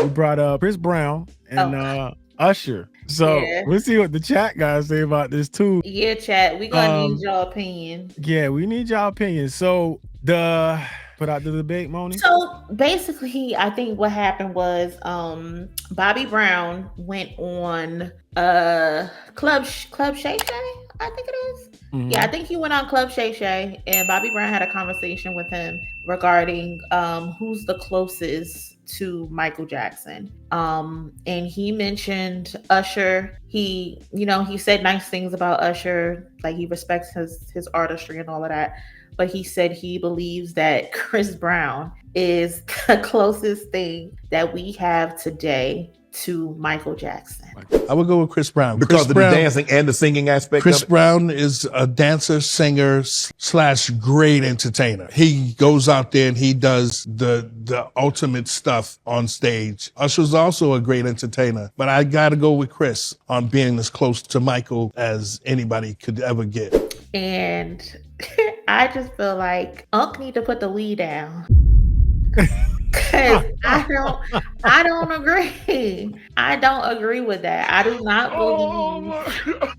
we brought up Chris Brown and Usher. So we'll see what the chat guys say about this too. Yeah, chat. We gonna need your opinion. Yeah, we need y'all opinion. So put out the debate, Moni. So basically, I think what happened was Bobby Brown went on Club Shay Shay, I think it is. Mm-hmm. Yeah, I think he went on Club Shay Shay, and Bobby Brown had a conversation with him regarding who's the closest to Michael Jackson. And he mentioned Usher. He said nice things about Usher, like he respects his artistry and all of that. But he said he believes that Chris Brown is the closest thing that we have today to Michael Jackson. I would go with Chris Brown. Because of the dancing and the singing aspect Chris of it? Brown is a dancer, singer, / great entertainer. He goes out there and he does the ultimate stuff on stage. Usher's also a great entertainer, but I gotta go with Chris on being as close to Michael as anybody could ever get. And I just feel like Unc need to put the lead down. Cause I don't agree. I don't agree with that. I do not believe.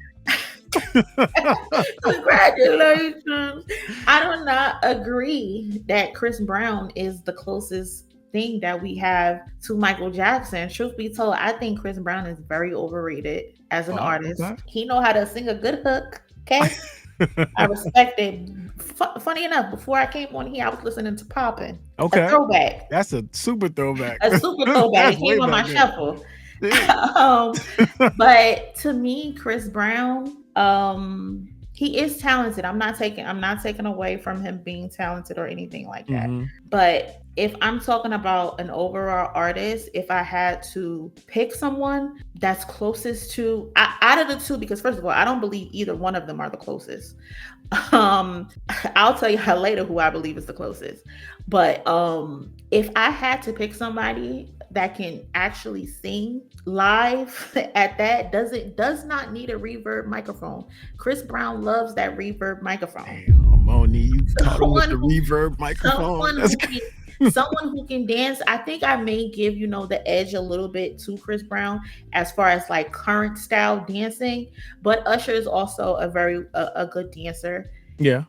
Congratulations. I do not agree that Chris Brown is the closest thing that we have to Michael Jackson. Truth be told, I think Chris Brown is very overrated as an artist. Okay. He know how to sing a good hook. Okay. I respect it. Funny enough, before I came on here, I was listening to Poppin'. Okay. A throwback. That's a super throwback. A super throwback. It came on my shuffle. But to me, Chris Brown, he is talented. I'm not taking away from him being talented or anything like that. Mm-hmm. But if I'm talking about an overall artist, if I had to pick someone that's closest to out of the two, because first of all, I don't believe either one of them are the closest. I'll tell you later who I believe is the closest. But if I had to pick somebody that can actually sing live at that, does not need a reverb microphone. Chris Brown loves that reverb microphone. Damn, Moni, you caught him with the reverb microphone. Someone who can dance. I think I may give the edge a little bit to Chris Brown as far as like current style dancing, but Usher is also a good dancer. Yeah.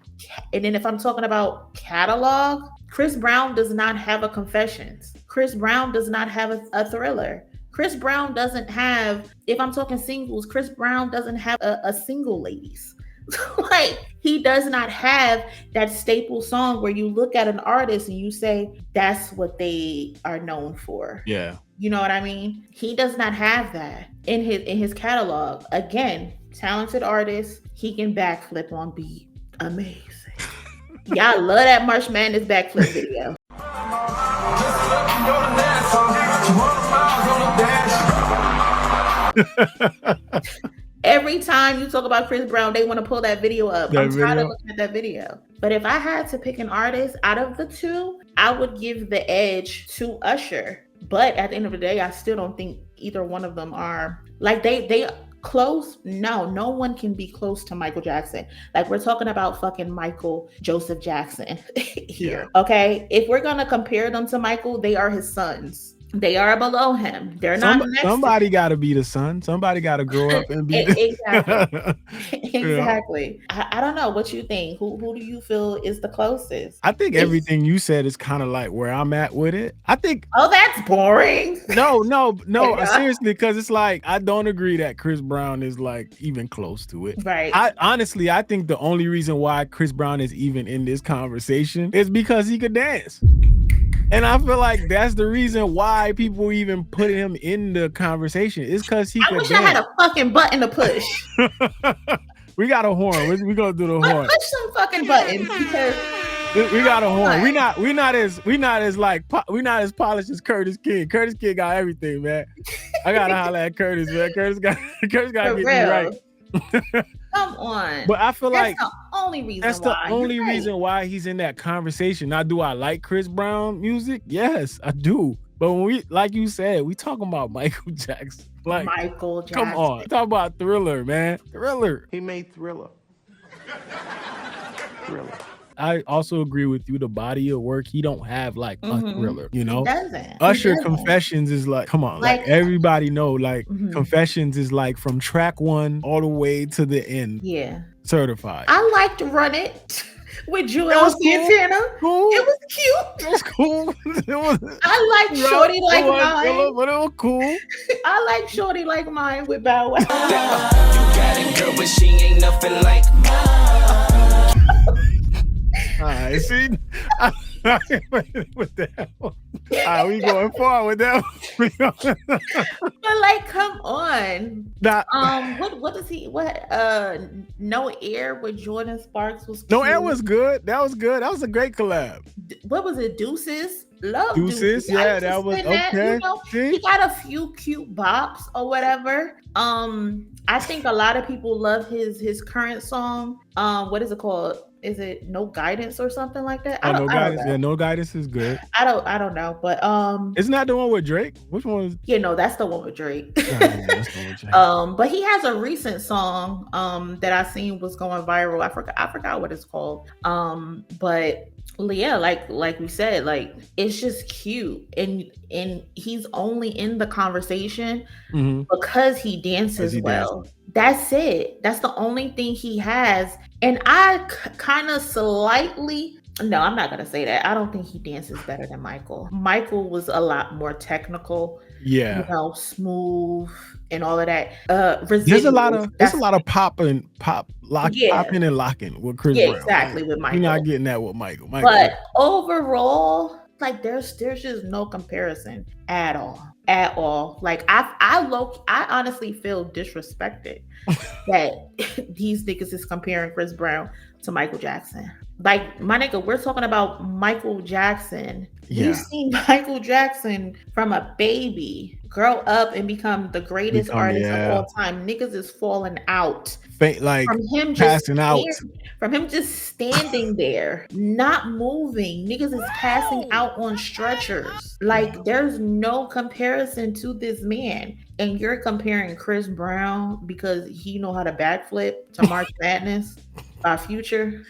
And then if I'm talking about catalog, Chris Brown does not have a Confessions. Chris Brown does not have a Thriller. Chris Brown doesn't have, if I'm talking singles, Chris Brown doesn't have a Single Ladies. Like, he does not have that staple song where you look at an artist and you say, that's what they are known for. Yeah. You know what I mean? He does not have that in his catalog. Again, talented artist. He can backflip on beat. Amazing. Y'all love that March Madness backflip video. Every time you talk about Chris Brown, they want to pull that video up. I'm tired of looking at that video. But if I had to pick an artist out of the two, I would give the edge to Usher. But at the end of the day, I still don't think either one of them are like they close. No one can be close to Michael Jackson. Like, we're talking about fucking Michael Joseph Jackson here. Yeah. Okay. If we're going to compare them to Michael, they are his sons. They are below him. They're not next. Somebody got to be the son. Somebody got to grow up and be exactly. Exactly. Yeah. I don't know what you think. Who do you feel is the closest? I think everything you said is kind of like where I'm at with it. I think. Oh, that's boring. No. Seriously, because it's like I don't agree that Chris Brown is like even close to it. Right. I think the only reason why Chris Brown is even in this conversation is because he could dance. And I feel like that's the reason why people even put him in the conversation. Is because he could dance. I had a fucking button to push. We got a horn. We're gonna do the horn. Push some fucking buttons because we got a horn. We're not as polished as Curtis King. Curtis King got everything, man. I gotta holler at Curtis, man. Curtis got to get me right. Come on. But I feel that's the only reason why he's in that conversation. Now, do I like Chris Brown music? Yes, I do. But when we, like you said, we talking about Michael Jackson. Like, Michael Jackson. Come on. Talk about Thriller, man. Thriller. He made Thriller. I also agree with you. The body of work, he don't have like a thriller, you He know? doesn't. Usher Confessions is like, come on, like everybody know, like Confessions is like from track 1 all the way to the end. Yeah. Certified. I liked Run It with Joel Santana. Cool. It was cute. It was cool. I like Shorty Like Mine. But it was cool. I like Shorty Like Mine with Bow Wow. You got a girl, but she ain't nothing like mine. All right, see, with that one. All right, we going far with that one. But like, come on. Nah. What does he? What? No Air with Jordan Sparks was. Cute. No Air was good. That was good. That was a great collab. What was it? Deuces. Love Deuces. Yeah, that was okay. You know, he got a few cute bops or whatever. I think a lot of people love his current song. What is it called? Is it No Guidance or something like that? Oh, No Guidance. Yeah, No Guidance is good. I don't know, but isn't that the one with Drake? Which one is? Yeah, no, that's the one with Drake. Yeah, that's the one with Drake. But he has a recent song that I seen was going viral. I forgot what it's called. But yeah, like we said, like it's just cute, and he's only in the conversation because he dances well. That's it. That's the only thing he has. And I kind of slightly, no, I'm not gonna say that. I don't think he dances better than Michael. Michael was a lot more technical. Yeah, you know, smooth and all of that. There's a lot of popping and locking with Chris Brown. Exactly, with Michael. You're not getting that with Michael. But overall, like there's just no comparison at all. Like I honestly feel disrespected that these niggas is comparing Chris Brown to Michael Jackson. Like, my nigga, we're talking about Michael Jackson. Yeah. You've seen Michael Jackson from a baby grow up and become the greatest artist of all time. Niggas is falling out. Like from him passing out. From him just standing there, not moving. Niggas is passing out on stretchers. Like, there's no comparison to this man. And you're comparing Chris Brown because he know how to backflip to March Madness by Future.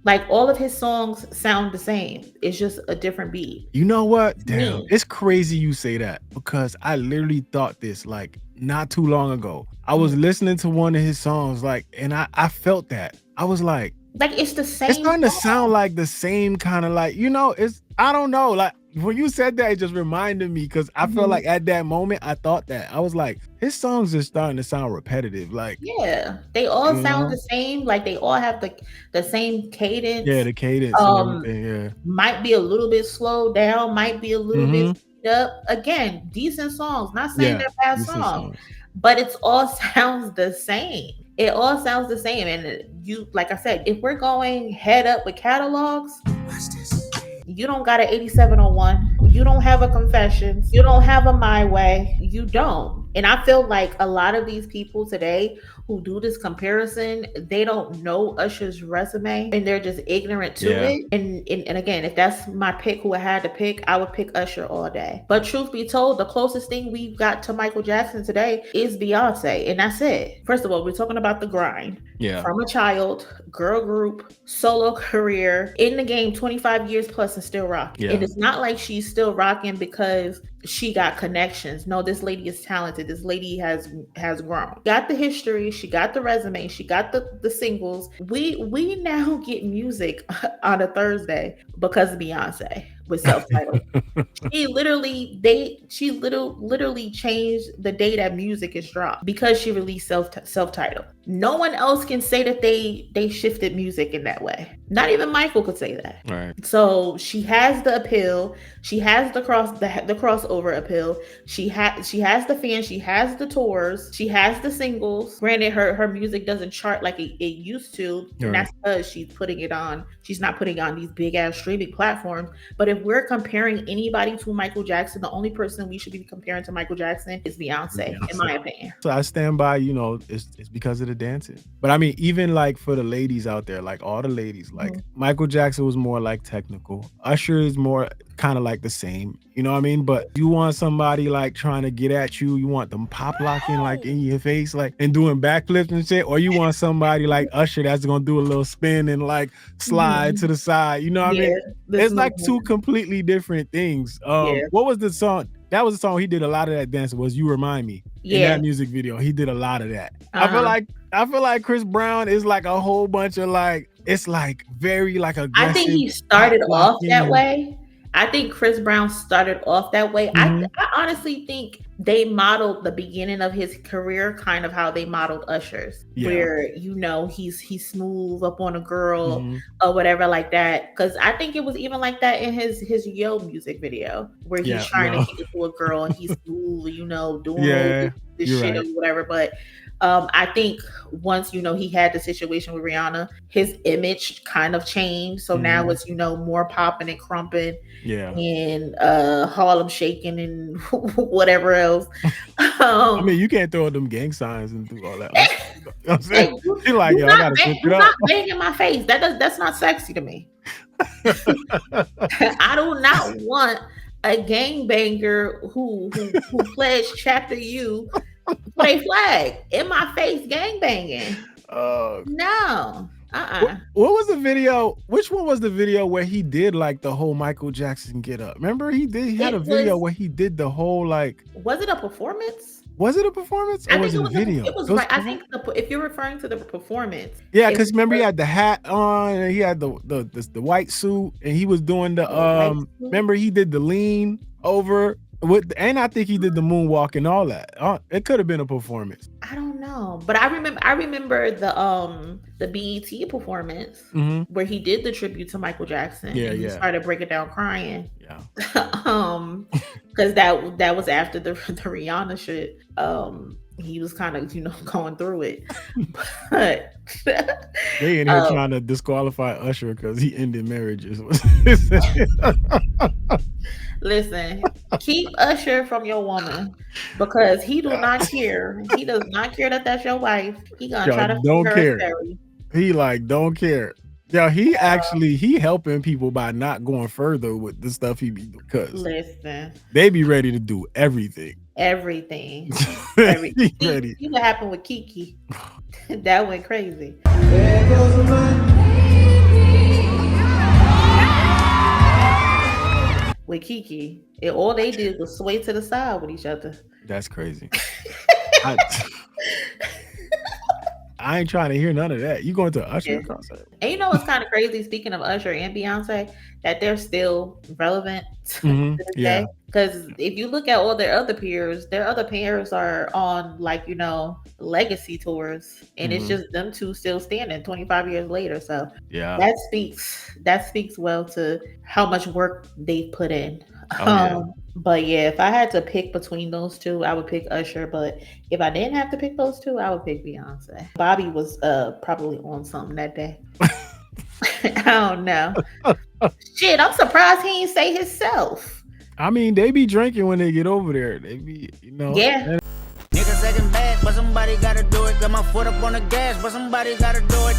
Like, all of his songs sound the same. It's just a different beat. You know what? Damn, it's crazy you say that, because I literally thought this like not too long ago. I was listening to one of his songs, like, and I felt that. I was like it's the same. It's starting to sound like the same kind of, like, you know, I don't know. Like, when you said that, it just reminded me, because I felt like at that moment I thought that. I was like, his songs are starting to sound repetitive. Like, yeah, they all sound the same. Like, they all have the same cadence. Yeah, the cadence and everything. Yeah, might be a little bit slowed down, might be a little bit speed up. Again, decent songs. Not saying they're bad songs, but it all sounds the same. It all sounds the same. And you, like I said, if we're going head up with catalogs, you don't got an 8701. You don't have a Confessions. You don't have a My Way. You don't. And I feel like a lot of these people today who do this comparison, they don't know Usher's resume and they're just ignorant to it. And again, if that's my pick, who I had to pick, I would pick Usher all day. But truth be told, the closest thing we've got to Michael Jackson today is Beyonce. And that's it. First of all, we're talking about the grind. Yeah. From a child, girl group, solo career, in the game 25 years plus and still rocking. Yeah. And it's not like she's still rocking because she got connections. No, this lady is talented. This lady has grown. Got the history. She got the resume. She got the singles. We now get music on a Thursday because of Beyonce with self-titled. She literally changed the day that music is dropped because she released self-titled. No one else can say that they shifted music in that way. Not even Michael could say that. Right. So she has the appeal. She has the crossover appeal. She has the fans. She has the tours. She has the singles. Granted, her music doesn't chart like it used to, and that's because she's putting it on. She's not putting it on these big ass streaming platforms. But if we're comparing anybody to Michael Jackson, the only person we should be comparing to Michael Jackson is Beyonce. In my opinion. So I stand by, it's because of the dancing. But I mean, even like for the ladies out there, like all the ladies, like Michael Jackson was more like technical. Usher is more kind of like the same, you know what I mean? But you want somebody like trying to get at you, you want them pop locking like in your face, like and doing backflips and shit, or you want somebody like Usher that's gonna do a little spin and like slide to the side, you know what I mean? It's like two completely different things. What was the song? That was a song he did a lot of that dance was You Remind Me. In that music video, he did a lot of that. I feel like Chris Brown is like a whole bunch of like, it's like very like aggressive. I think he started off that way. I think Chris Brown started off that way. I honestly think they modeled the beginning of his career kind of how they modeled Usher's, where you know he's smooth up on a girl or whatever like that. Because I think it was even like that in his Yo music video, where he's trying to get it to a girl and he's smooth, you know, doing this shit or whatever. But I think once, you know, he had the situation with Rihanna, his image kind of changed. So now it's, you know, more popping and crumping and Harlem shaking and whatever else. I mean, you can't throw them gang signs and do all that. You know what I'm saying? You're like, yo, I gotta pick it up. Not banging my face. That's not sexy to me. I do not want a gangbanger who pledged chapter U play flag in my face gangbanging. No. What was the video? Which one was the video where he did like the whole Michael Jackson get up? Remember he had a video where he did the whole like. Was it a performance? Was it a performance? Or was it a video? It was right. I think if you're referring to the performance. Yeah, because remember he had the hat on and he had the white suit and he was doing the remember he did the lean over. And I think he did the moonwalk and all that. It could have been a performance. I don't know, but I remember the BET performance where he did the tribute to Michael Jackson. Yeah, he started breaking down crying. Yeah, because that was after the Rihanna shit. He was kind of, you know, going through it. But they in here trying to disqualify Usher because he ended marriages. Listen, keep Usher from your woman because he do not care. He does not care that that's your wife. He gonna try to don't care. He like don't care. Yeah, he actually helping people by not going further with the stuff he be doing. Cause listen, they be ready to do everything. Everything. Ready. See what happened with Kiki? That went crazy. With Kiki, all they did was sway to the side with each other. That's crazy. I ain't trying to hear none of that. You going to Usher concert? And you know what's kind of crazy? Speaking of Usher and Beyonce, that they're still relevant to this day. Because if you look at all their other peers are on like, you know, legacy tours, and it's just them two still standing 25 years later. So that speaks well to how much work they've put in. But yeah, if I had to pick between those two, I would pick Usher. But if I didn't have to pick those two, I would pick Beyonce. Bobby was probably on something that day. I don't know. Shit, I'm surprised he didn't say himself. I mean, they be drinking when they get over there. They be, you know. Yeah. Niggas acting bad, but somebody gotta do it. Got my foot up on the gas, but somebody gotta do it.